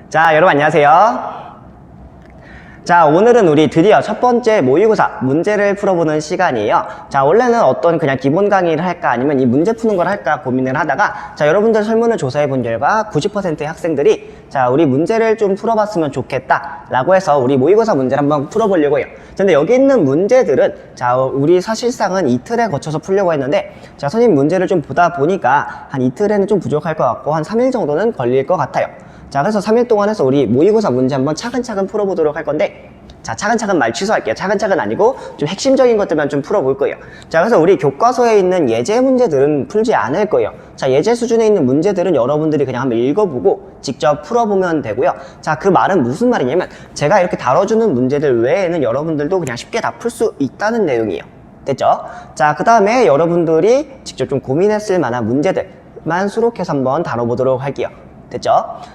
자, 여러분 안녕하세요. 자, 오늘은 우리 드디어 첫 번째 모의고사 문제를 풀어보는 시간이에요. 자, 원래는 어떤 그냥 기본 강의를 할까 아니면 이 문제 푸는 걸 할까 고민을 하다가 자, 여러분들 설문을 조사해 본 결과 90%의 학생들이 자, 우리 문제를 좀 풀어봤으면 좋겠다 라고 해서 우리 모의고사 문제를 한번 풀어보려고 해요. 근데 여기 있는 문제들은 자, 우리 사실상은 이틀에 거쳐서 풀려고 했는데 자, 선생님 문제를 좀 보다 보니까 한 이틀에는 좀 부족할 것 같고 한 3일 정도는 걸릴 것 같아요. 자, 그래서 3일 동안 해서 우리 모의고사 문제 한번 차근차근 풀어보도록 할 건데 자, 차근차근 말 취소할게요. 차근차근 아니고 좀 핵심적인 것들만 좀 풀어볼 거예요. 자, 그래서 우리 교과서에 있는 예제 문제들은 풀지 않을 거예요. 자, 예제 수준에 있는 문제들은 여러분들이 그냥 한번 읽어보고 직접 풀어보면 되고요. 자, 그 말은 무슨 말이냐면 제가 이렇게 다뤄주는 문제들 외에는 여러분들도 그냥 쉽게 다 풀 수 있다는 내용이에요. 됐죠? 자, 그 다음에 여러분들이 직접 좀 고민했을 만한 문제들만 수록해서 한번 다뤄보도록 할게요. 됐죠?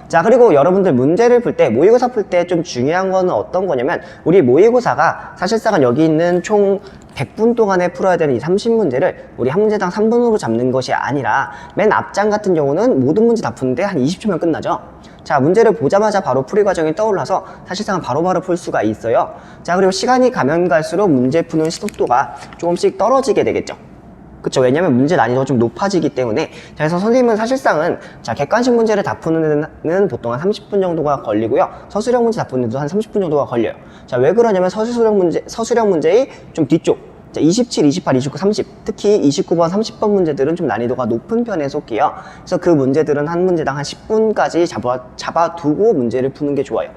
자, 그리고 여러분들 문제를 풀 때, 모의고사 풀 때 좀 중요한 거는 어떤 거냐면 우리 모의고사가 사실상은 여기 있는 총 100분 동안에 풀어야 되는 이 30문제를 우리 한 문제당 3분으로 잡는 것이 아니라 맨 앞장 같은 경우는 모든 문제 다 푸는데 한 20초면 끝나죠? 자, 문제를 보자마자 바로 풀이 과정이 떠올라서 사실상 바로바로 풀 수가 있어요. 자, 그리고 시간이 가면 갈수록 문제 푸는 속도가 조금씩 떨어지게 되겠죠? 그쵸. 왜냐면 문제 난이도가 좀 높아지기 때문에. 자, 그래서 선생님은 사실상은 자, 객관식 문제를 다 푸는 데는 보통 한 30분 정도가 걸리고요. 서술형 문제 다 푸는 데도 한 30분 정도가 걸려요. 자, 왜 그러냐면 서술형 문제의 좀 뒤쪽. 자, 27, 28, 29, 30. 특히 29번, 30번 문제들은 좀 난이도가 높은 편에 속해요. 그래서 그 문제들은 한 문제당 한 10분까지 잡아두고 문제를 푸는 게 좋아요.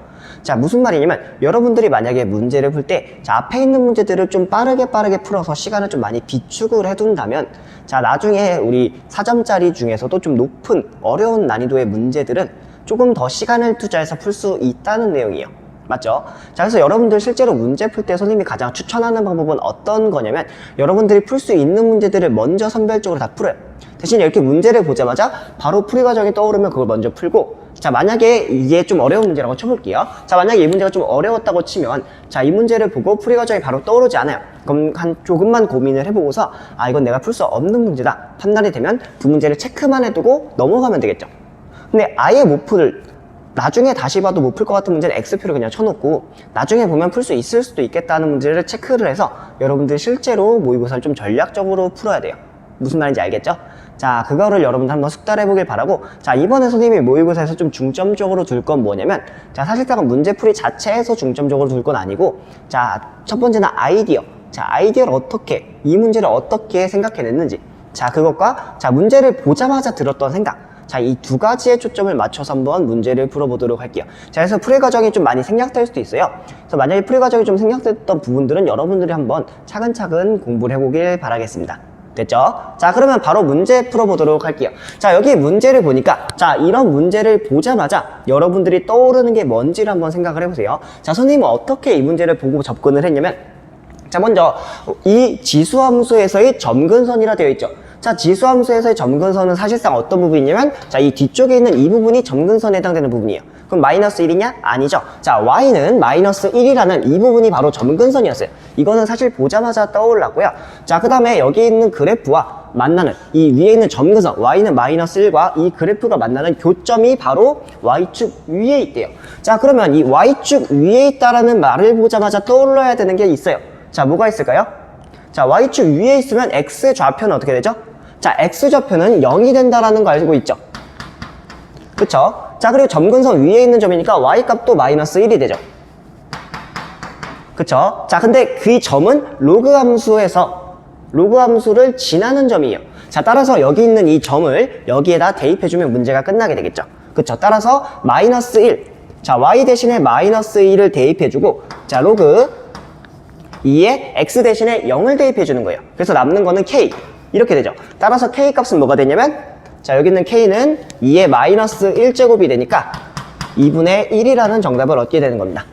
자, 무슨 말이냐면 여러분들이 만약에 문제를 풀 때 자, 앞에 있는 문제들을 좀 빠르게 풀어서 시간을 좀 많이 비축을 해둔다면 자, 나중에 우리 4점짜리 중에서도 좀 높은 어려운 난이도의 문제들은 조금 더 시간을 투자해서 풀 수 있다는 내용이에요. 맞죠? 자, 그래서 여러분들 실제로 문제 풀 때 선생님이 가장 추천하는 방법은 어떤 거냐면 여러분들이 풀 수 있는 문제들을 먼저 선별적으로 다 풀어요. 대신 이렇게 문제를 보자마자 바로 풀이 과정이 떠오르면 그걸 먼저 풀고 자, 만약에 이게 좀 어려운 문제라고 쳐볼게요. 자, 만약에 이 문제가 좀 어려웠다고 치면 자, 이 문제를 보고 풀이 과정이 바로 떠오르지 않아요. 그럼 한 조금만 고민을 해보고서 아, 이건 내가 풀 수 없는 문제다 판단이 되면 두 문제를 체크만 해두고 넘어가면 되겠죠. 근데 아예 못 풀 나중에 다시 봐도 못 풀 것 같은 문제는 X표를 그냥 쳐놓고 나중에 보면 풀 수 있을 수도 있겠다는 문제를 체크를 해서 여러분들 실제로 모의고사를 좀 전략적으로 풀어야 돼요. 무슨 말인지 알겠죠? 자, 그거를 여러분들 한번 숙달해 보길 바라고 자, 이번에 선생님이 모의고사에서 좀 중점적으로 둘 건 뭐냐면 자, 사실상은 문제풀이 자체에서 중점적으로 둘 건 아니고 자, 첫 번째는 아이디어. 자, 아이디어를 어떻게 이 문제를 어떻게 생각해냈는지 자, 그것과 자, 문제를 보자마자 들었던 생각 자, 이 두 가지에 초점을 맞춰서 한번 문제를 풀어보도록 할게요. 자, 그래서 풀이 과정이 좀 많이 생략될 수도 있어요. 그래서 만약에 풀이 과정이 좀 생략됐던 부분들은 여러분들이 한번 차근차근 공부를 해보길 바라겠습니다. 됐죠? 자, 그러면 바로 문제 풀어보도록 할게요. 자, 여기 문제를 보니까 자, 이런 문제를 보자마자 여러분들이 떠오르는 게 뭔지를 한번 생각을 해보세요. 자, 선생님은 어떻게 이 문제를 보고 접근을 했냐면 자, 먼저 이 지수함수에서의 점근선이라 되어 있죠. 자, 지수함수에서의 점근선은 사실상 어떤 부분이냐면 자, 이 뒤쪽에 있는 이 부분이 점근선에 해당되는 부분이에요. 그럼 마이너스 1이냐? 아니죠. 자, y는 마이너스 1이라는 이 부분이 바로 점근선이었어요. 이거는 사실 보자마자 떠올랐고요. 자, 그 다음에 여기 있는 그래프와 만나는 이 위에 있는 점근선 y는 마이너스 1과 이 그래프가 만나는 교점이 바로 y축 위에 있대요. 자, 그러면 이 y축 위에 있다라는 말을 보자마자 떠올라야 되는 게 있어요. 자, 뭐가 있을까요? 자, y축 위에 있으면 x 좌표는 어떻게 되죠? 자, x 좌표는 0이 된다라는 거 알고 있죠? 그쵸? 자, 그리고 점근선 위에 있는 점이니까 y 값도 마이너스 1이 되죠. 그쵸? 자, 근데 그 점은 로그 함수를 지나는 점이에요. 자, 따라서 여기 있는 이 점을 여기에다 대입해주면 문제가 끝나게 되겠죠. 그쵸? 따라서 마이너스 1. 자, y 대신에 마이너스 1을 대입해주고 자, 로그 2에 x 대신에 0을 대입해주는 거예요. 그래서 남는 거는 k. 이렇게 되죠. 따라서 k 값은 뭐가 되냐면 자, 여기 있는 k는 2의 마이너스 1제곱이 되니까 2분의 1이라는 정답을 얻게 되는 겁니다.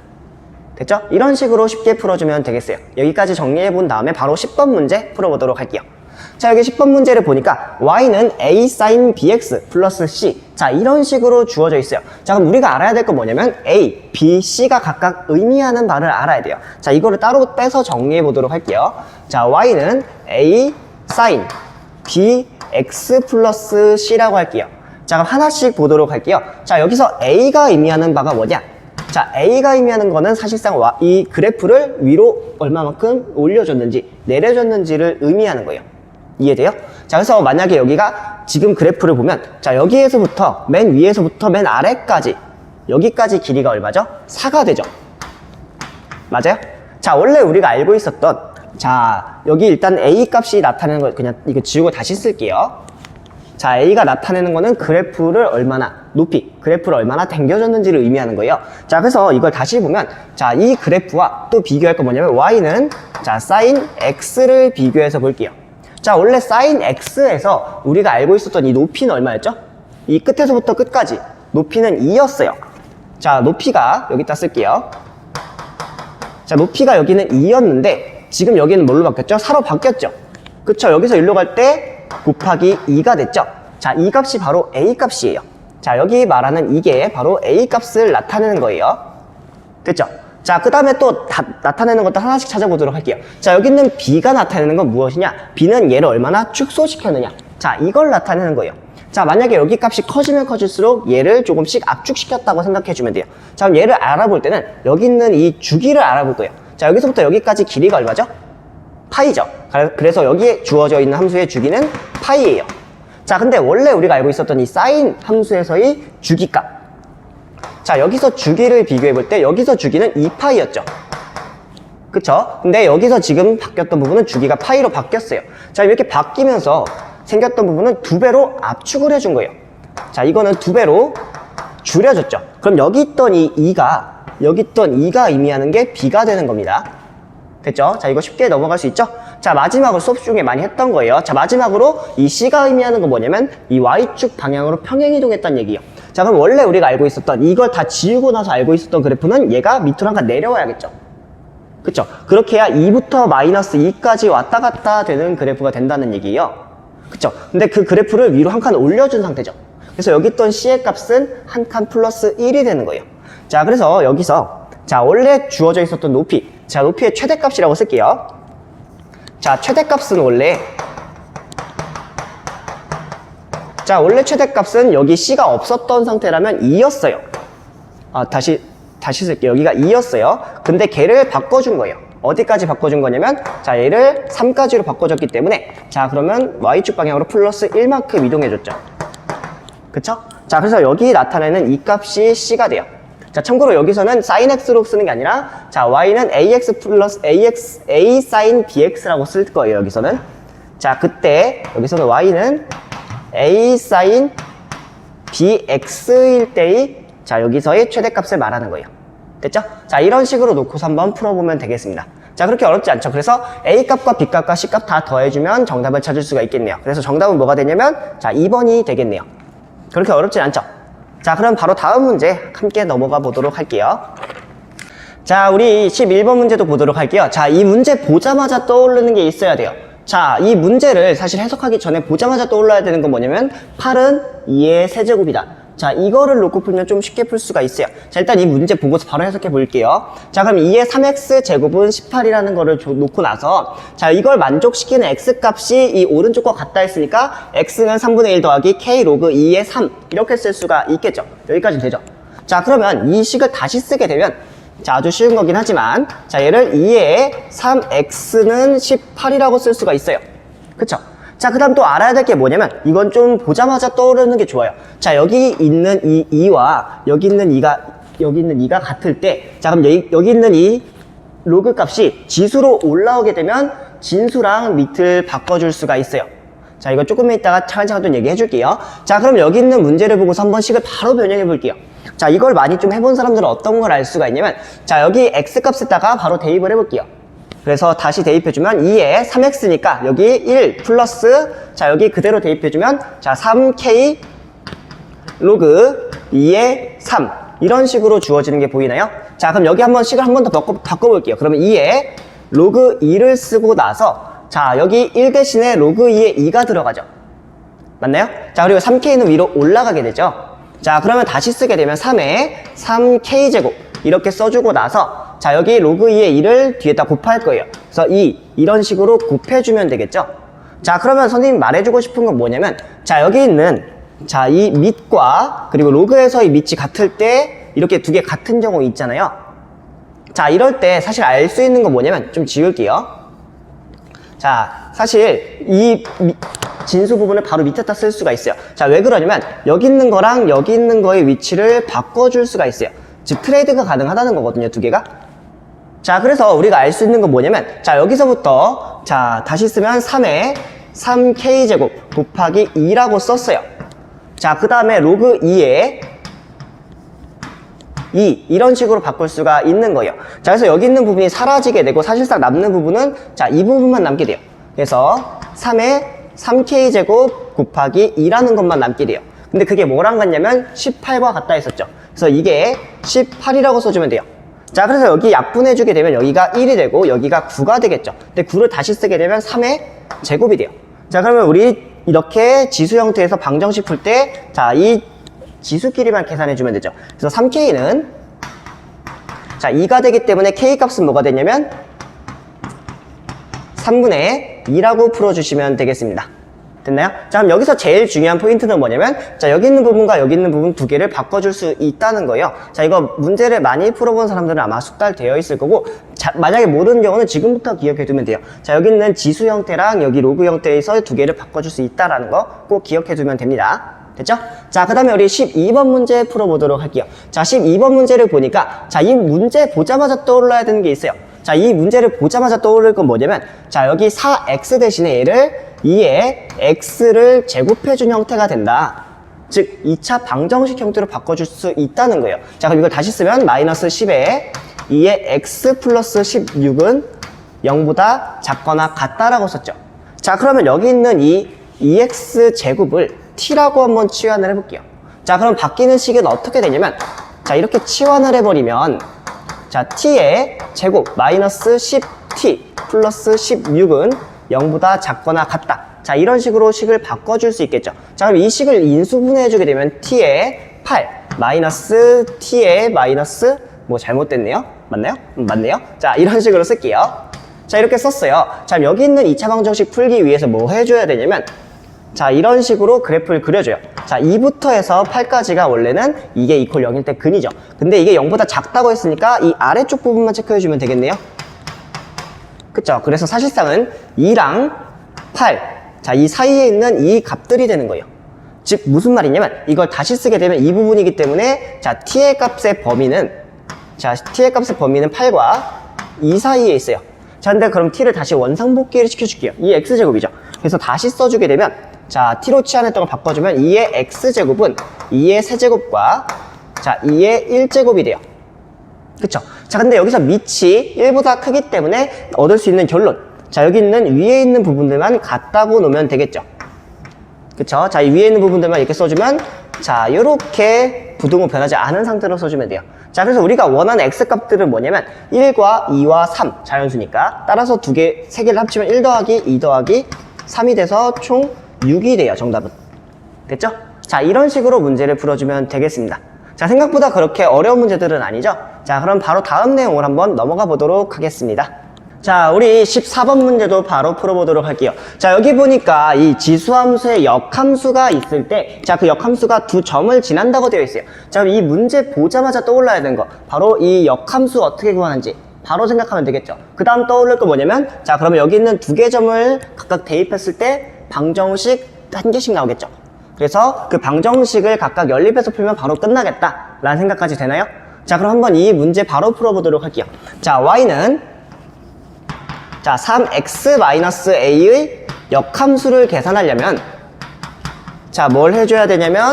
됐죠? 이런 식으로 쉽게 풀어주면 되겠어요. 여기까지 정리해 본 다음에 바로 10번 문제 풀어보도록 할게요. 자, 여기 10번 문제를 보니까 y는 a sin bx 플러스 c 자, 이런 식으로 주어져 있어요. 자, 그럼 우리가 알아야 될 건 뭐냐면 a, b, c가 각각 의미하는 바를 알아야 돼요. 자, 이거를 따로 빼서 정리해 보도록 할게요. 자, y는 a sin b x 플러스 c라고 할게요. 자, 그럼 하나씩 보도록 할게요. 자, 여기서 A가 의미하는 바가 뭐냐? 자, A가 의미하는 거는 사실상 이 그래프를 위로 얼마만큼 올려줬는지 내려줬는지를 의미하는 거예요. 이해돼요? 자, 그래서 만약에 여기가 지금 그래프를 보면, 자, 여기에서부터 맨 위에서부터 맨 아래까지 여기까지 길이가 얼마죠? 4가 되죠. 맞아요? 자, 원래 우리가 알고 있었던, 자, 여기 일단 A 값이 나타내는 거 그냥 이거 지우고 다시 쓸게요. 자, A가 나타내는 거는 그래프를 얼마나 높이, 그래프를 얼마나 당겨줬는지를 의미하는 거예요. 자, 그래서 이걸 다시 보면, 자, 이 그래프와 또 비교할 거 뭐냐면 Y는, 자, sin X를 비교해서 볼게요. 자, 원래 sin X에서 우리가 알고 있었던 이 높이는 얼마였죠? 이 끝에서부터 끝까지 높이는 2였어요. 자, 높이가 여기다 쓸게요. 자, 높이가 여기는 2였는데 지금 여기는 뭘로 바뀌었죠? 4로 바뀌었죠. 그쵸? 여기서 일로 갈 때 곱하기 2가 됐죠. 자, 이 값이 바로 A 값이에요. 자, 여기 말하는 이게 바로 A 값을 나타내는 거예요. 됐죠? 자, 그 다음에 또 나타내는 것도 하나씩 찾아보도록 할게요. 자, 여기 있는 B가 나타내는 건 무엇이냐? B는 얘를 얼마나 축소시켰느냐? 자, 이걸 나타내는 거예요. 자, 만약에 여기 값이 커지면 커질수록 얘를 조금씩 압축시켰다고 생각해주면 돼요. 자, 그럼 얘를 알아볼 때는 여기 있는 이 주기를 알아볼 거예요. 자, 여기서부터 여기까지 길이가 얼마죠? 파이죠. 그래서 여기에 주어져 있는 함수의 주기는 파이예요. 자, 근데 원래 우리가 알고 있었던 이 사인 함수에서의 주기값. 자, 여기서 주기를 비교해 볼 때 여기서 주기는 2파이였죠. 그쵸? 근데 여기서 지금 바뀌었던 부분은 주기가 파이로 바뀌었어요. 자, 이렇게 바뀌면서 생겼던 부분은 2배로 압축을 해준 거예요. 자, 이거는 2배로 줄여줬죠. 그럼 여기 있던 이 2가 의미하는 게 B가 되는 겁니다. 됐죠? 자, 이거 쉽게 넘어갈 수 있죠? 자, 마지막으로 수업 중에 많이 했던 거예요. 자, 마지막으로 이 C가 의미하는 건 뭐냐면 이 Y축 방향으로 평행이동했다는 얘기예요. 자, 그럼 원래 우리가 알고 있었던 이걸 다 지우고 나서 알고 있었던 그래프는 얘가 밑으로 한 칸 내려와야겠죠? 그쵸? 그렇게 해야 2부터 마이너스 2까지 왔다 갔다 되는 그래프가 된다는 얘기예요. 그쵸? 근데 그 그래프를 위로 한 칸 올려준 상태죠. 그래서 여기 있던 C의 값은 한 칸 플러스 1이 되는 거예요. 자, 그래서 여기서 자, 원래 주어져 있었던 높이, 자, 높이의 최대값이라고 쓸게요. 자, 최대값은 원래 최대값은 여기 C가 없었던 상태라면 2였어요. 다시 쓸게요. 여기가 2였어요. 근데 걔를 바꿔준 거예요. 어디까지 바꿔준 거냐면, 자, 얘를 3까지로 바꿔줬기 때문에, 자, 그러면 Y축 방향으로 플러스 1만큼 이동해줬죠. 그쵸? 자, 그래서 여기 나타내는 이 값이 C가 돼요. 자, 참고로 여기서는 sin x로 쓰는 게 아니라, 자, y는 ax 플러스 a sin bx라고 쓸 거예요, 여기서는. 자, 그때 여기서는 y는 a sin bx일 때의, 자, 여기서의 최대값을 말하는 거예요. 됐죠? 자, 이런 식으로 놓고서 한번 풀어보면 되겠습니다. 자, 그렇게 어렵지 않죠. 그래서 a 값과 b 값과 c 값 다 더해주면 정답을 찾을 수가 있겠네요. 그래서 정답은 뭐가 되냐면, 자, 2번이 되겠네요. 그렇게 어렵진 않죠. 자, 그럼 바로 다음 문제 함께 넘어가 보도록 할게요. 자, 우리 11번 문제도 보도록 할게요. 자, 이 문제 보자마자 떠오르는 게 있어야 돼요. 자, 이 문제를 사실 해석하기 전에 보자마자 떠올라야 되는 건 뭐냐면 8은 2의 세제곱이다. 자, 이거를 놓고 풀면 좀 쉽게 풀 수가 있어요. 자, 일단 이 문제 보고서 바로 해석해 볼게요. 자, 그럼 2의 3x 제곱은 18이라는 거를 놓고 나서, 자, 이걸 만족시키는 x 값이 이 오른쪽과 같다 했으니까 x는 3분의 1 더하기 k 로그 2의 3 이렇게 쓸 수가 있겠죠. 여기까지는 되죠. 자, 그러면 이 식을 다시 쓰게 되면, 자, 아주 쉬운 거긴 하지만, 자, 얘를 2의 3x는 18이라고 쓸 수가 있어요. 그쵸? 자, 그 다음 또 알아야 될 게 뭐냐면, 이건 좀 보자마자 떠오르는 게 좋아요. 자, 여기 있는 이 2와 여기 있는 2가 같을 때, 자, 그럼 여기 있는 이 로그 값이 지수로 올라오게 되면 진수랑 밑을 바꿔줄 수가 있어요. 자, 이거 조금 이따가 차근차근 좀 얘기해 줄게요. 자, 그럼 여기 있는 문제를 보고서 한번 식을 바로 변형해 볼게요. 자, 이걸 많이 좀 해본 사람들은 어떤 걸 알 수가 있냐면, 자, 여기 x 값에다가 바로 대입을 해 볼게요. 그래서 다시 대입해주면 2에 3x니까 여기 1 플러스, 자, 여기 그대로 대입해주면, 자, 3k 로그 2에 3 이런 식으로 주어지는 게 보이나요? 자, 그럼 여기 한번 식을 한 번 더 바꿔볼게요. 그러면 2에 로그 2를 쓰고 나서, 자, 여기 1 대신에 로그 2에 2가 들어가죠. 맞나요? 자, 그리고 3k는 위로 올라가게 되죠. 자, 그러면 다시 쓰게 되면 3에 3k제곱 이렇게 써주고 나서, 자, 여기 로그 2의 2를 뒤에다 곱할 거예요. 그래서 이런 식으로 곱해주면 되겠죠. 자, 그러면 선생님이 말해주고 싶은 건 뭐냐면, 자, 여기 있는 자, 이 밑과 그리고 로그에서의 밑이 같을 때 이렇게 두 개 같은 경우 있잖아요. 자, 이럴 때 사실 알 수 있는 거 뭐냐면 좀 지울게요. 자, 사실 이 진수 부분을 바로 밑에다 쓸 수가 있어요. 자, 왜 그러냐면 여기 있는 거랑 여기 있는 거의 위치를 바꿔줄 수가 있어요. 즉 트레이드가 가능하다는 거거든요, 두 개가. 자, 그래서 우리가 알 수 있는 건 뭐냐면, 자, 여기서부터 자 다시 쓰면 3에 3k제곱 곱하기 2라고 썼어요. 자, 그 다음에 로그 2에 2 이런 식으로 바꿀 수가 있는 거예요. 자, 그래서 여기 있는 부분이 사라지게 되고 사실상 남는 부분은 자, 이 부분만 남게 돼요. 그래서 3에 3k제곱 곱하기 2라는 것만 남게 돼요. 근데 그게 뭐랑 같냐면 18과 같다 했었죠. 그래서 이게 18이라고 써주면 돼요. 자, 그래서 여기 약분해주게 되면 여기가 1이 되고 여기가 9가 되겠죠. 근데 9를 다시 쓰게 되면 3의 제곱이 돼요. 자, 그러면 우리 이렇게 지수 형태에서 방정식 풀 때 자, 이 지수끼리만 계산해주면 되죠. 그래서 3K는 자, 2가 되기 때문에 K 값은 뭐가 되냐면 3분의 2라고 풀어주시면 되겠습니다. 됐나요? 자, 그럼 여기서 제일 중요한 포인트는 뭐냐면 자, 여기 있는 부분과 여기 있는 부분 두 개를 바꿔줄 수 있다는 거예요. 자, 이거 문제를 많이 풀어본 사람들은 아마 숙달되어 있을 거고 자, 만약에 모르는 경우는 지금부터 기억해 두면 돼요. 자, 여기 있는 지수 형태랑 여기 로그 형태에서 두 개를 바꿔줄 수 있다라는 거 꼭 기억해 두면 됩니다. 됐죠? 자, 그 다음에 우리 12번 문제 풀어보도록 할게요. 자, 12번 문제를 보니까 자, 이 문제 보자마자 떠올라야 되는 게 있어요. 자, 이 문제를 보자마자 떠오를 건 뭐냐면 자, 여기 4x 대신에 얘를 2에 x를 제곱해준 형태가 된다. 즉 2차 방정식 형태로 바꿔줄 수 있다는 거예요. 자, 그럼 이걸 다시 쓰면 마이너스 10에 2의 x 플러스 16은 0보다 작거나 같다라고 썼죠. 자, 그러면 여기 있는 이 2x 제곱을 t라고 한번 치환을 해볼게요. 자, 그럼 바뀌는 식은 어떻게 되냐면 자, 이렇게 치환을 해버리면 자, t의 제곱 마이너스 10t 플러스 16은 0보다 작거나 같다. 자, 이런 식으로 식을 바꿔줄 수 있겠죠. 자, 그럼 이 식을 인수분해해주게 되면 t의 8 마이너스 t의 마이너스 뭐 잘못됐네요? 맞나요? 맞네요. 자, 이런 식으로 쓸게요. 자, 이렇게 썼어요. 자, 여기 있는 2차 방정식 풀기 위해서 뭐 해줘야 되냐면 자, 이런 식으로 그래프를 그려줘요. 자, 2부터 해서 8까지가 원래는 이게 이퀄 0일 때 근이죠. 근데 이게 0보다 작다고 했으니까 이 아래쪽 부분만 체크해주면 되겠네요. 그쵸? 그래서 사실상은 2랑 8, 자, 이 사이에 있는 이 값들이 되는 거예요. 즉, 무슨 말이냐면 이걸 다시 쓰게 되면 이 부분이기 때문에 자, t의 값의 범위는 자, t의 값의 범위는 8과 2 사이에 있어요. 자, 근데 그럼 t를 다시 원상복귀를 시켜줄게요. 이 x제곱이죠. 그래서 다시 써주게 되면 자, t로 치환했던 걸 바꿔주면 2의 x제곱은 2의 세제곱과 자, 2의 1제곱이 돼요. 그쵸? 자, 근데 여기서 밑이 1보다 크기 때문에 얻을 수 있는 결론. 자, 여기 있는 위에 있는 부분들만 같다고 놓으면 되겠죠. 그쵸? 자, 이 위에 있는 부분들만 이렇게 써주면 자, 요렇게 부등호 변하지 않은 상태로 써주면 돼요. 자, 그래서 우리가 원하는 x값들은 뭐냐면 1과 2와 3 자연수니까 따라서 세 개를 합치면 1 더하기 2 더하기 3이 돼서 총 6이 돼요. 정답은. 됐죠? 자, 이런 식으로 문제를 풀어주면 되겠습니다. 자, 생각보다 그렇게 어려운 문제들은 아니죠? 자, 그럼 바로 다음 내용을 한번 넘어가 보도록 하겠습니다. 자, 우리 14번 문제도 바로 풀어보도록 할게요. 자, 여기 보니까 이 지수함수의 역함수가 있을 때, 자, 그 역함수가 두 점을 지난다고 되어 있어요. 자, 그럼 이 문제 보자마자 떠올라야 되는 거, 바로 이 역함수 어떻게 구하는지 바로 생각하면 되겠죠. 그 다음 떠오를 거 뭐냐면, 자, 그러면 여기 있는 두 개 점을 각각 대입했을 때 방정식 한 개씩 나오겠죠. 그래서 그 방정식을 각각 연립해서 풀면 바로 끝나겠다 라는 생각까지 되나요? 자, 그럼 한번 이 문제 바로 풀어보도록 할게요. 자, y는 자, 3x-a의 역함수를 계산하려면 자, 뭘 해줘야 되냐면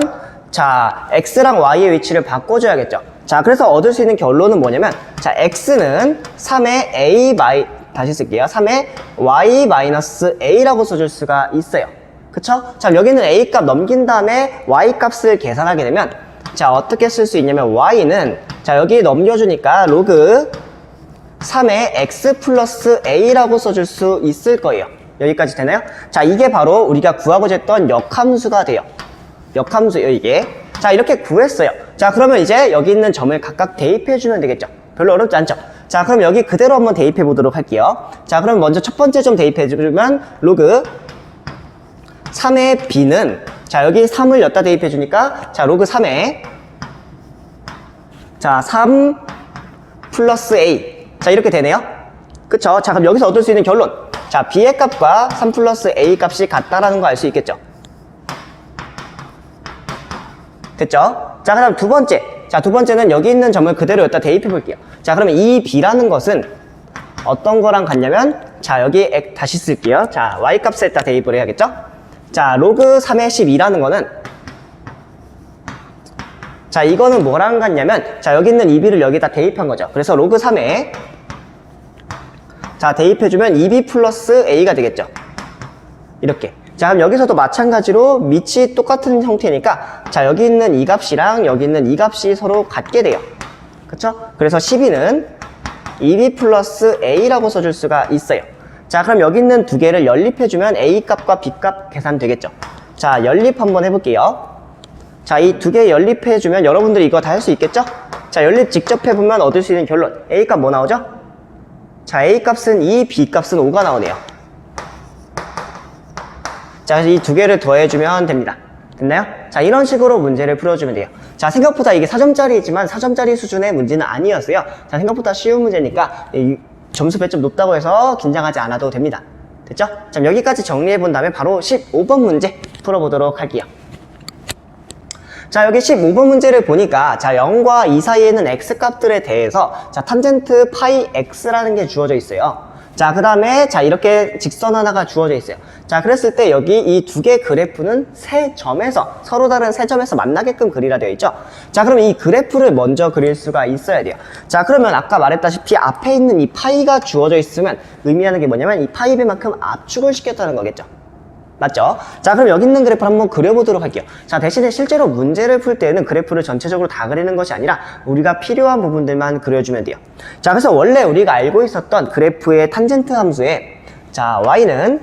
자, x랑 y의 위치를 바꿔줘야겠죠. 자, 그래서 얻을 수 있는 결론은 뭐냐면 자, x는 3의 a 다시 쓸게요. 3의 y-a라고 써줄 수가 있어요. 그쵸? 자, 여기는 a 값 넘긴 다음에 y 값을 계산하게 되면 자, 어떻게 쓸 수 있냐면 y는 자, 여기 넘겨주니까 로그 3의 x 플러스 a라고 써줄 수 있을 거예요. 여기까지 되나요? 자, 이게 바로 우리가 구하고자 했던 역함수가 돼요. 역함수예요, 이게. 자, 이렇게 구했어요. 자, 그러면 이제 여기 있는 점을 각각 대입해주면 되겠죠. 별로 어렵지 않죠? 자, 그럼 여기 그대로 한번 대입해 보도록 할게요. 자, 그럼 먼저 첫 번째 점 대입해주면 로그 3의 b는 자, 여기 3을 여기다 대입해 주니까 자, 로그 3에 자, 3 플러스 A. 자, 이렇게 되네요. 그쵸? 자, 그럼 여기서 얻을 수 있는 결론. 자, B의 값과 3 플러스 A 값이 같다라는 거 알 수 있겠죠? 됐죠? 자, 그 다음 두 번째. 자, 두 번째는 여기 있는 점을 그대로 여기다 대입해 볼게요. 자, 그러면 이 B라는 것은 어떤 거랑 같냐면, 자, 여기 다시 쓸게요. 자, Y 값에다 대입을 해야겠죠? 자, 로그 3의 12라는 거는, 자, 이거는 뭐랑 같냐면, 자, 여기 있는 2B를 여기다 대입한 거죠. 그래서 로그 3에, 자, 대입해주면 2B 플러스 A가 되겠죠. 이렇게. 자, 그럼 여기서도 마찬가지로 밑이 똑같은 형태니까, 자, 여기 있는 이 값이랑 여기 있는 이 값이 서로 같게 돼요. 그쵸? 그래서 12는 2B 플러스 A라고 써줄 수가 있어요. 자, 그럼 여기 있는 두 개를 연립해주면 A 값과 B 값 계산되겠죠. 자, 연립 한번 해볼게요. 자, 이 두 개 연립해주면 여러분들이 이거 다 할 수 있겠죠? 자, 연립 직접 해보면 얻을 수 있는 결론. A 값 뭐 나오죠? 자, A 값은 2, B 값은 5가 나오네요. 자, 이 두 개를 더해주면 됩니다. 됐나요? 자, 이런 식으로 문제를 풀어주면 돼요. 자, 생각보다 이게 4점짜리지만 4점짜리 수준의 문제는 아니었어요. 자, 생각보다 쉬운 문제니까 점수 몇 점 높다고 해서 긴장하지 않아도 됩니다. 됐죠? 자, 여기까지 정리해본 다음에 바로 15번 문제 풀어보도록 할게요. 자, 여기 15번 문제를 보니까 자, 0과 2 사이에는 x값들에 대해서 자, 탄젠트 파이 x라는 게 주어져 있어요. 자, 그 다음에 자, 이렇게 직선 하나가 주어져 있어요. 자, 그랬을 때 여기 이 두 개 그래프는 세 점에서 서로 다른 세 점에서 만나게끔 그리라 되어 있죠. 자, 그러면 이 그래프를 먼저 그릴 수가 있어야 돼요. 자, 그러면 아까 말했다시피 앞에 있는 이 파이가 주어져 있으면 의미하는 게 뭐냐면 이 파이배만큼 압축을 시켰다는 거겠죠. 맞죠? 자, 그럼 여기 있는 그래프를 한번 그려보도록 할게요. 자, 대신에 실제로 문제를 풀 때는 그래프를 전체적으로 다 그리는 것이 아니라 우리가 필요한 부분들만 그려주면 돼요. 자, 그래서 원래 우리가 알고 있었던 그래프의 탄젠트 함수에 자, y는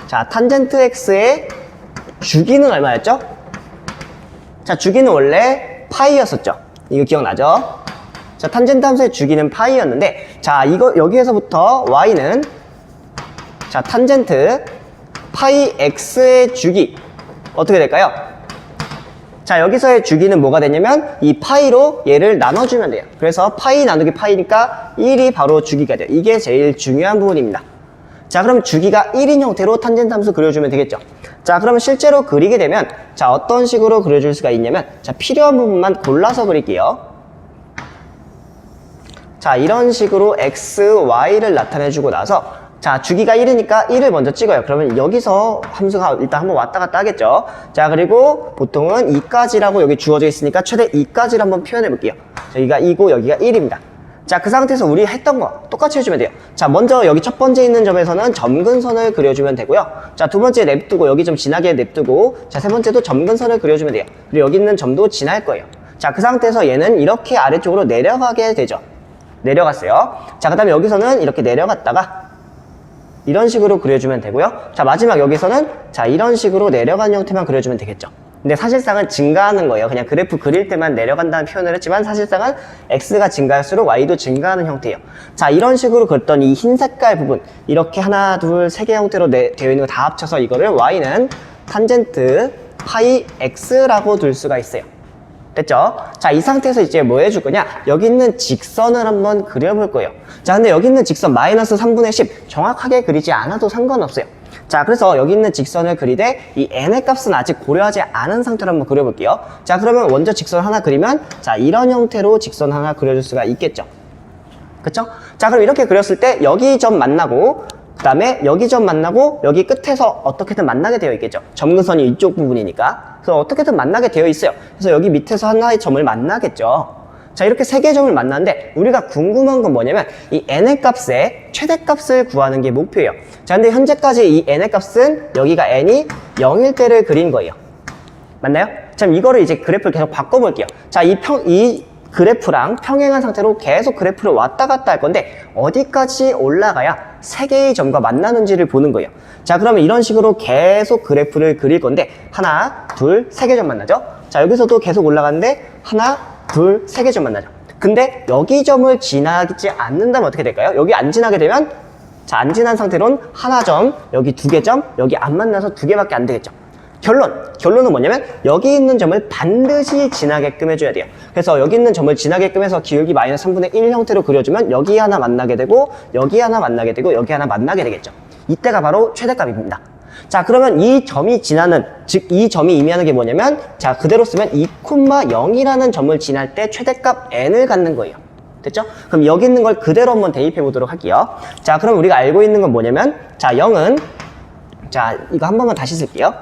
자, 탄젠트 x의 주기는 얼마였죠? 자, 주기는 원래 파이였었죠. 이거 기억나죠? 자, 탄젠트 함수의 주기는 파이였는데 자, 이거 여기에서부터 y는 자, 탄젠트 파이 x의 주기 어떻게 될까요? 자, 여기서의 주기는 뭐가 되냐면 이 파이로 얘를 나눠주면 돼요. 그래서 파이 나누기 파이니까 1이 바로 주기가 돼요. 이게 제일 중요한 부분입니다. 자, 그럼 주기가 1인 형태로 탄젠트 함수 그려주면 되겠죠. 자, 그럼 실제로 그리게 되면 자, 어떤 식으로 그려줄 수가 있냐면 자, 필요한 부분만 골라서 그릴게요. 자, 이런 식으로 x, y를 나타내주고 나서 자, 주기가 1이니까 1을 먼저 찍어요. 그러면 여기서 함수가 일단 한번 왔다 갔다 하겠죠. 자, 그리고 보통은 2까지라고 여기 주어져 있으니까 최대 2까지를 한번 표현해 볼게요. 여기가 2고 여기가 1입니다. 자, 그 상태에서 우리 했던 거 똑같이 해주면 돼요. 자, 먼저 여기 첫 번째 있는 점에서는 점근선을 그려주면 되고요. 자, 두 번째 냅두고 여기 좀 진하게 냅두고 자, 세 번째도 점근선을 그려주면 돼요. 그리고 여기 있는 점도 진할 거예요. 자, 그 상태에서 얘는 이렇게 아래쪽으로 내려가게 되죠. 내려갔어요. 자, 그 다음에 여기서는 이렇게 내려갔다가 이런 식으로 그려주면 되고요. 자, 마지막 여기서는 자, 이런 식으로 내려가는 형태만 그려주면 되겠죠. 근데 사실상은 증가하는 거예요. 그냥 그래프 그릴 때만 내려간다는 표현을 했지만 사실상은 x가 증가할수록 y도 증가하는 형태예요. 자, 이런 식으로 그렸던 이 흰 색깔 부분 이렇게 하나, 둘, 세 개 형태로 되어 있는 거 다 합쳐서 이거를 y는 탄젠트 파이 x라고 둘 수가 있어요. 됐죠? 자, 이 상태에서 이제 뭐 해줄 거냐? 여기 있는 직선을 한번 그려볼 거예요. 자, 근데 여기 있는 직선 마이너스 3분의 10 정확하게 그리지 않아도 상관없어요. 자, 그래서 여기 있는 직선을 그리되 이 n의 값은 아직 고려하지 않은 상태로 한번 그려볼게요. 자, 그러면 먼저 직선 하나 그리면 자, 이런 형태로 직선 하나 그려줄 수가 있겠죠. 그쵸? 자, 그럼 이렇게 그렸을 때 여기 점 만나고 그 다음에 여기 점 만나고 여기 끝에서 어떻게든 만나게 되어 있겠죠. 점근선이 이쪽 부분이니까. 그래서 어떻게든 만나게 되어 있어요. 그래서 여기 밑에서 하나의 점을 만나겠죠. 자, 이렇게 세 개의 점을 만나는데 우리가 궁금한 건 뭐냐면 이 n의 값의 최대값을 구하는 게 목표예요. 자, 근데 현재까지 이 n의 값은 여기가 n이 0일 때를 그린 거예요. 맞나요? 자, 이거를 이제 그래프를 계속 바꿔볼게요. 자, 이 그래프랑 평행한 상태로 계속 그래프를 왔다 갔다 할 건데 어디까지 올라가야 세 개의 점과 만나는지를 보는 거예요. 자, 그러면 이런 식으로 계속 그래프를 그릴 건데 하나, 둘, 세 개 점 만나죠? 자, 여기서도 계속 올라가는데 하나, 둘, 세 개 점 만나죠. 근데 여기 점을 지나지 않는다면 어떻게 될까요? 여기 안 지나게 되면 자, 안 지난 상태로는 하나 점, 여기 두 개 점, 여기 안 만나서 두 개밖에 안 되겠죠. 결론은 뭐냐면 여기 있는 점을 반드시 지나게끔 해줘야 돼요. 그래서 여기 있는 점을 지나게끔 해서 기울기 마이너스 3분의 1 형태로 그려주면 여기 하나 만나게 되고 여기 하나 만나게 되고 여기 하나 만나게 되겠죠. 이때가 바로 최대값입니다. 자, 그러면 이 점이 지나는, 즉 이 점이 의미하는 게 뭐냐면 자, 그대로 쓰면 2,0이라는 점을 지날 때 최대값 n을 갖는 거예요. 됐죠? 그럼 여기 있는 걸 그대로 한번 대입해 보도록 할게요. 자, 그럼 우리가 알고 있는 건 뭐냐면 자, 0은 자, 이거 한 번만 다시 쓸게요.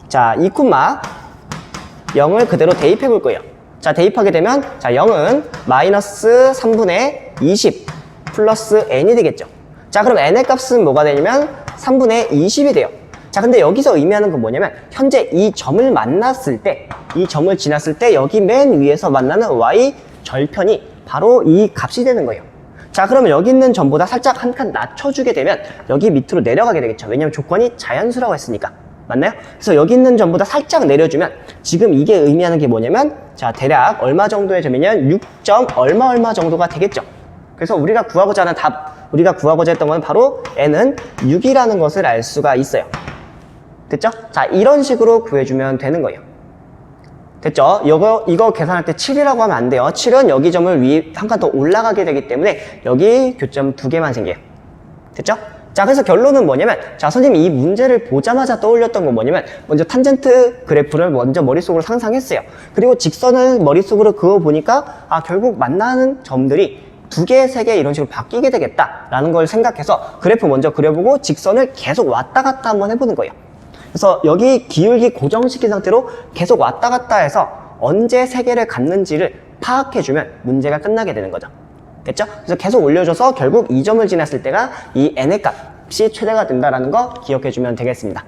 자, 2,0을 그대로 대입해 볼 거예요. 자, 대입하게 되면 자, 0은 마이너스 3분의 20 플러스 n이 되겠죠. 자, 그럼 n의 값은 뭐가 되냐면 3분의 20이 돼요. 자, 근데 여기서 의미하는 건 뭐냐면 현재 이 점을 만났을 때, 이 점을 지났을 때 여기 맨 위에서 만나는 y 절편이 바로 이 값이 되는 거예요. 자, 그러면 여기 있는 점보다 살짝 한 칸 낮춰주게 되면 여기 밑으로 내려가게 되겠죠. 왜냐면 조건이 자연수라고 했으니까. 맞나요? 그래서 여기 있는 점보다 살짝 내려주면 지금 이게 의미하는 게 뭐냐면 자, 대략 얼마 정도의 점이냐면 6점 얼마 정도가 되겠죠. 그래서 우리가 구하고자 하는 답, 우리가 구하고자 했던 건 바로 n은 6이라는 것을 알 수가 있어요. 됐죠? 자, 이런 식으로 구해주면 되는 거예요. 됐죠? 이거 계산할 때 7이라고 하면 안 돼요. 7은 여기 점을 위에 한 칸 더 올라가게 되기 때문에 여기 교점 2개만 생겨요. 됐죠? 자, 그래서 결론은 뭐냐면 자, 선생님이 이 문제를 보자마자 떠올렸던 건 뭐냐면 먼저 탄젠트 그래프를 먼저 머릿속으로 상상했어요. 그리고 직선을 머릿속으로 그어보니까 아, 결국 만나는 점들이 2개, 3개 이런 식으로 바뀌게 되겠다라는 걸 생각해서 그래프 먼저 그려보고 직선을 계속 왔다 갔다 한번 해보는 거예요. 그래서 여기 기울기 고정시킨 상태로 계속 왔다 갔다 해서 언제 3개를 갖는지를 파악해주면 문제가 끝나게 되는 거죠. 됐죠? 그래서 계속 올려줘서 결국 이 점을 지났을 때가 이 n의 값이 최대가 된다는 거 기억해주면 되겠습니다.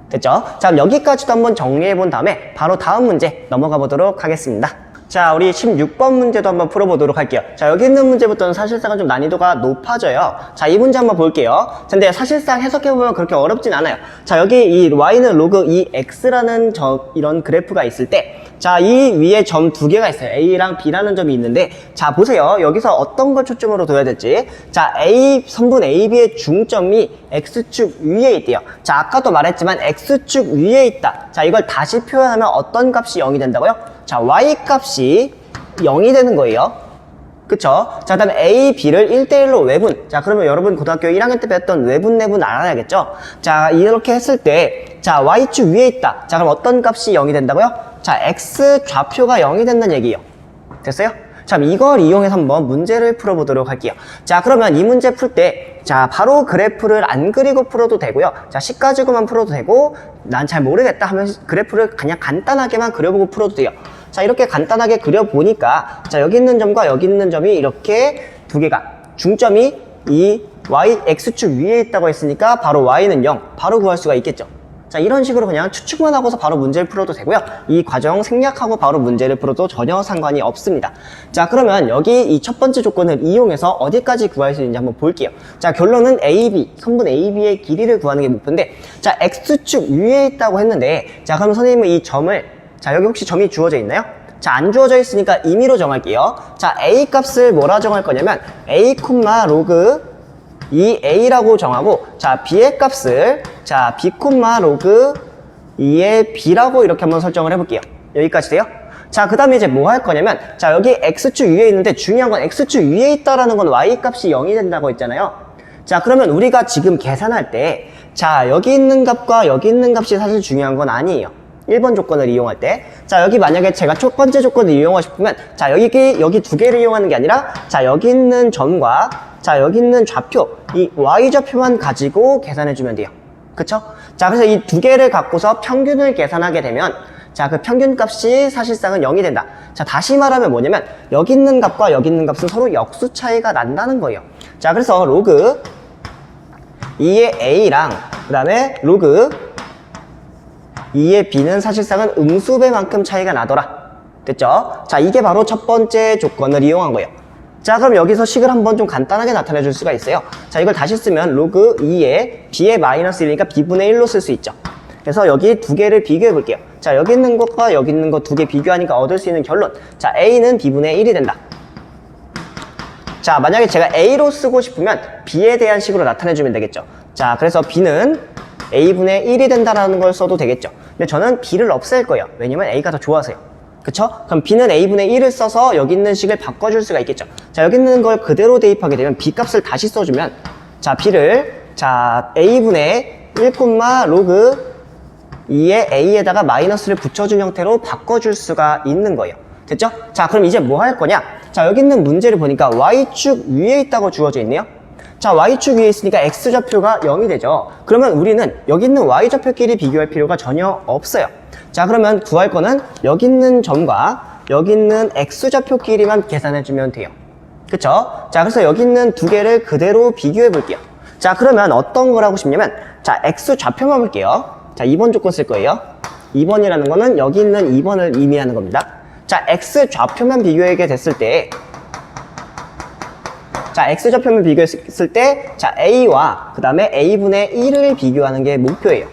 됐죠? 자, 그럼 여기까지도 한번 정리해본 다음에 바로 다음 문제 넘어가 보도록 하겠습니다. 자, 우리 16번 문제도 한번 풀어보도록 할게요. 자, 여기 있는 문제부터는 사실상은 좀 난이도가 높아져요. 자, 이 문제 한번 볼게요. 근데 사실상 해석해보면 그렇게 어렵진 않아요. 자, 여기 이 y는 로그 이 x라는 이런 그래프가 있을 때 자, 이 위에 점 2개가 있어요. A랑 B라는 점이 있는데 자, 보세요. 여기서 어떤 걸 초점으로 둬야 될지. 자, 선분 AB의 중점이 X축 위에 있대요. 자, 아까도 말했지만 X축 위에 있다. 자, 이걸 다시 표현하면 어떤 값이 0이 된다고요? 자, Y 값이 0이 되는 거예요. 그쵸? 자, 그 다음에 A, B를 1대1로 외분. 자, 그러면 여러분 고등학교 1학년 때 배웠던 외분, 내분 알아야겠죠? 자, 이렇게 했을 때, 자, Y축 위에 있다. 자, 그럼 어떤 값이 0이 된다고요? 자, X 좌표가 0이 된다는 얘기예요. 됐어요? 자, 이걸 이용해서 한번 문제를 풀어보도록 할게요. 자, 그러면 이 문제 풀 때, 자, 바로 그래프를 안 그리고 풀어도 되고요. 자, 식 가지고만 풀어도 되고, 난 잘 모르겠다 하면 그래프를 그냥 간단하게만 그려보고 풀어도 돼요. 자, 이렇게 간단하게 그려보니까 자, 여기 있는 점과 여기 있는 점이 이렇게 2개가 중점이 이 y, x축 위에 있다고 했으니까 바로 y는 0 바로 구할 수가 있겠죠. 자, 이런 식으로 그냥 추측만 하고서 바로 문제를 풀어도 되고요. 이 과정 생략하고 바로 문제를 풀어도 전혀 상관이 없습니다. 자, 그러면 여기 이 첫 번째 조건을 이용해서 어디까지 구할 수 있는지 한번 볼게요. 자, 결론은 AB, 선분 AB의 길이를 구하는 게 목표인데 자, x축 위에 있다고 했는데 자, 그럼 선생님은 이 점을 자, 여기 혹시 점이 주어져 있나요? 자, 안 주어져 있으니까 임의로 정할게요. 자, A 값을 뭐라 정할 거냐면 A, 로그 이 A라고 정하고 자, B의 값을 자, B, 로그 2의 B라고 이렇게 한번 설정을 해볼게요. 여기까지 돼요? 자, 그 다음에 이제 뭐 할 거냐면 자, 여기 X축 위에 있는데 중요한 건 X축 위에 있다라는 건 Y 값이 0이 된다고 했잖아요. 자, 그러면 우리가 지금 계산할 때 자, 여기 있는 값과 여기 있는 값이 사실 중요한 건 아니에요. 1번 조건을 이용할 때 자, 여기 만약에 제가 첫 번째 조건을 이용하고 싶으면 자, 여기 2개를 이용하는 게 아니라 자, 여기 있는 점과 자, 여기 있는 좌표 이 y좌표만 가지고 계산해 주면 돼요. 그쵸? 자, 그래서 이 2개를 갖고서 평균을 계산하게 되면 자, 그 평균 값이 사실상은 0이 된다. 자, 다시 말하면 뭐냐면 여기 있는 값과 여기 있는 값은 서로 역수 차이가 난다는 거예요. 자, 그래서 로그 2의 A랑 그 다음에 로그 2의 B는 사실상은 음수배만큼 차이가 나더라. 됐죠? 자, 이게 바로 첫 번째 조건을 이용한 거예요. 자, 그럼 여기서 식을 한번 좀 간단하게 나타내 줄 수가 있어요. 자, 이걸 다시 쓰면 로그 2에 B의 마이너스 1이니까 B분의 1로 쓸 수 있죠. 그래서 여기 2개를 비교해 볼게요. 자, 여기 있는 것과 여기 있는 것 2개 비교하니까 얻을 수 있는 결론. 자, A는 B분의 1이 된다. 자, 만약에 제가 A로 쓰고 싶으면 B에 대한 식으로 나타내 주면 되겠죠. 자, 그래서 B는 a분의 1이 된다라는 걸 써도 되겠죠. 근데 저는 b를 없앨 거예요. 왜냐면 a가 더 좋아서요. 그쵸? 그럼 b는 a분의 1을 써서 여기 있는 식을 바꿔줄 수가 있겠죠. 자, 여기 있는 걸 그대로 대입하게 되면 b 값을 다시 써주면, 자, b를, 자, a분의 1, 로그 2의 a에다가 마이너스를 붙여준 형태로 바꿔줄 수가 있는 거예요. 됐죠? 자, 그럼 이제 뭐 할 거냐? 자, 여기 있는 문제를 보니까 y축 위에 있다고 주어져 있네요. 자, y축 위에 있으니까 x좌표가 0이 되죠. 그러면 우리는 여기 있는 y좌표끼리 비교할 필요가 전혀 없어요. 자, 그러면 구할 거는 여기 있는 점과 여기 있는 x좌표끼리만 계산해주면 돼요. 그쵸? 자, 그래서 여기 있는 두 개를 그대로 비교해 볼게요. 자, 그러면 어떤 걸 하고 싶냐면, 자, x좌표만 볼게요. 자, 2번 조건 쓸 거예요. 2번이라는 거는 여기 있는 2번을 의미하는 겁니다. 자, x좌표만 비교하게 됐을 때, 자, x좌표만 비교했을 때, 자, a와 그 다음에 a분의 1을 비교하는 게 목표예요.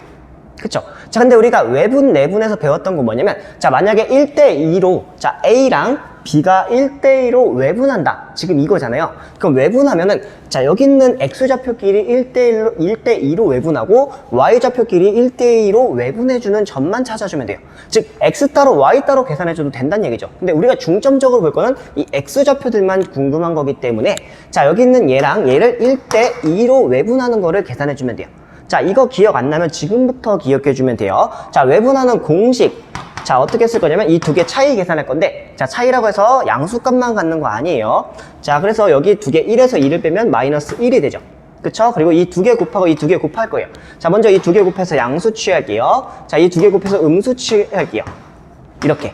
그쵸? 자, 근데 우리가 외분, 내분에서 배웠던 건 뭐냐면, 자, 만약에 1대2로, 자, a랑 b가 1대2로 외분한다. 지금 이거잖아요. 그럼 외분하면은, 자, 여기 있는 x좌표끼리 1대2로 외분하고, y좌표끼리 1대2로 외분해주는 점만 찾아주면 돼요. 즉, x 따로 y 따로 계산해줘도 된다는 얘기죠. 근데 우리가 중점적으로 볼 거는 이 x좌표들만 궁금한 거기 때문에, 자, 여기 있는 얘랑 얘를 1대2로 외분하는 거를 계산해주면 돼요. 자, 이거 기억 안 나면 지금부터 기억해주면 돼요. 자, 외분하는 공식. 자, 어떻게 쓸 거냐면 이 두 개 차이 계산할 건데, 자, 차이라고 해서 양수값만 갖는 거 아니에요. 자, 그래서 여기 두 개 1에서 2를 빼면 마이너스 1이 되죠. 그쵸? 그리고 이 두 개 곱하고 이 두 개 곱할 거예요. 자, 먼저 이 두 개 곱해서 양수 취할게요. 자, 이 두 개 곱해서 음수 취할게요. 이렇게.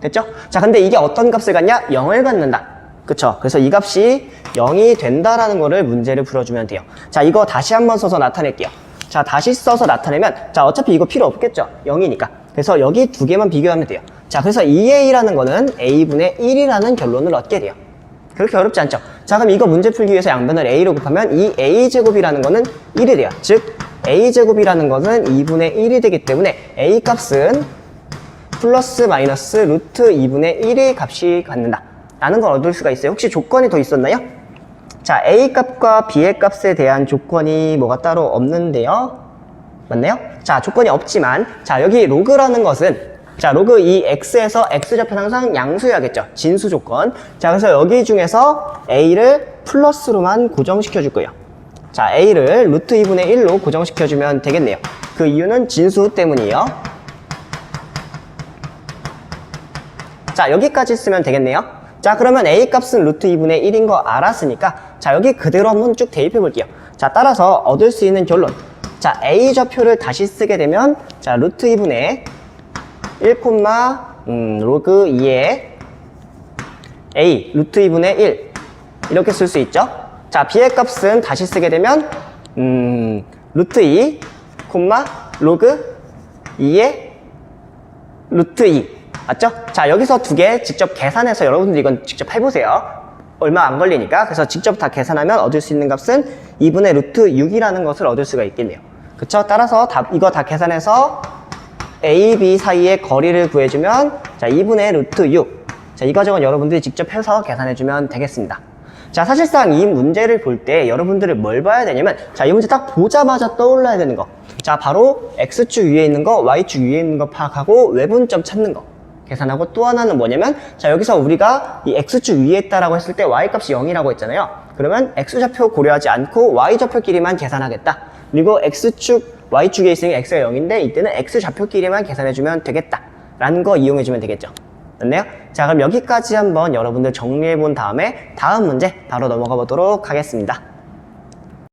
됐죠? 자, 근데 이게 어떤 값을 갖냐? 0을 갖는다. 그쵸? 그래서 이 값이 0이 된다라는 거를 문제를 풀어주면 돼요. 자, 이거 다시 한번 써서 나타낼게요. 자, 다시 써서 나타내면, 자, 어차피 이거 필요 없겠죠? 0이니까. 그래서 여기 두 개만 비교하면 돼요. 자, 그래서 2a라는 거는 a분의 1이라는 결론을 얻게 돼요. 그렇게 어렵지 않죠? 자, 그럼 이거 문제 풀기 위해서 양변을 a로 곱하면 이 a제곱이라는 거는 1이 돼요. 즉, a제곱이라는 것은 2분의 1이 되기 때문에 a 값은 플러스 마이너스 루트 2분의 1의 값이 갖는다. 라는 걸 얻을 수가 있어요. 혹시 조건이 더 있었나요? 자, a 값과 b의 값에 대한 조건이 뭐가 따로 없는데요. 맞나요? 자, 조건이 없지만, 자, 여기 로그라는 것은, 자, 로그 이 x에서 x좌표는 항상 양수여야겠죠. 진수 조건. 자, 그래서 여기 중에서 a를 플러스로만 고정시켜 줄 거예요. 자, a를 루트 2분의 1로 고정시켜 주면 되겠네요. 그 이유는 진수 때문이에요. 자, 여기까지 쓰면 되겠네요. 자, 그러면 a 값은 루트 2분의 1인 거 알았으니까, 자, 여기 그대로 한번 쭉 대입해 볼게요. 자, 따라서 얻을 수 있는 결론. 자, a 좌표를 다시 쓰게 되면, 자, 루트 2분의 1, 로그 2의 a, 루트 2분의 1. 이렇게 쓸 수 있죠? 자, b의 값은 다시 쓰게 되면, 루트 2, 로그 2의 루트 2. 맞죠? 자, 여기서 두 개 직접 계산해서 여러분들 이건 직접 해보세요. 얼마 안 걸리니까. 그래서 직접 다 계산하면 얻을 수 있는 값은 2분의 루트 6이라는 것을 얻을 수가 있겠네요. 그쵸? 따라서 이거 다 계산해서 A, B 사이의 거리를 구해주면, 자, 2분의 루트 6. 자, 이 과정은 여러분들이 직접 해서 계산해주면 되겠습니다. 자, 사실상 이 문제를 볼 때 여러분들은 뭘 봐야 되냐면, 자, 이 문제 딱 보자마자 떠올라야 되는 거. 자, 바로 X축 위에 있는 거, Y축 위에 있는 거 파악하고 외분점 찾는 거. 계산하고 또 하나는 뭐냐면, 자, 여기서 우리가 이 X축 위에 있다라고 했을 때 Y값이 0이라고 했잖아요. 그러면 X좌표 고려하지 않고 Y좌표끼리만 계산하겠다. 그리고 X축, Y축에 있으니까 X가 0인데 이때는 X좌표끼리만 계산해주면 되겠다. 라는 거 이용해주면 되겠죠. 됐나요? 자, 그럼 여기까지 한번 여러분들 정리해본 다음에 다음 문제 바로 넘어가 보도록 하겠습니다.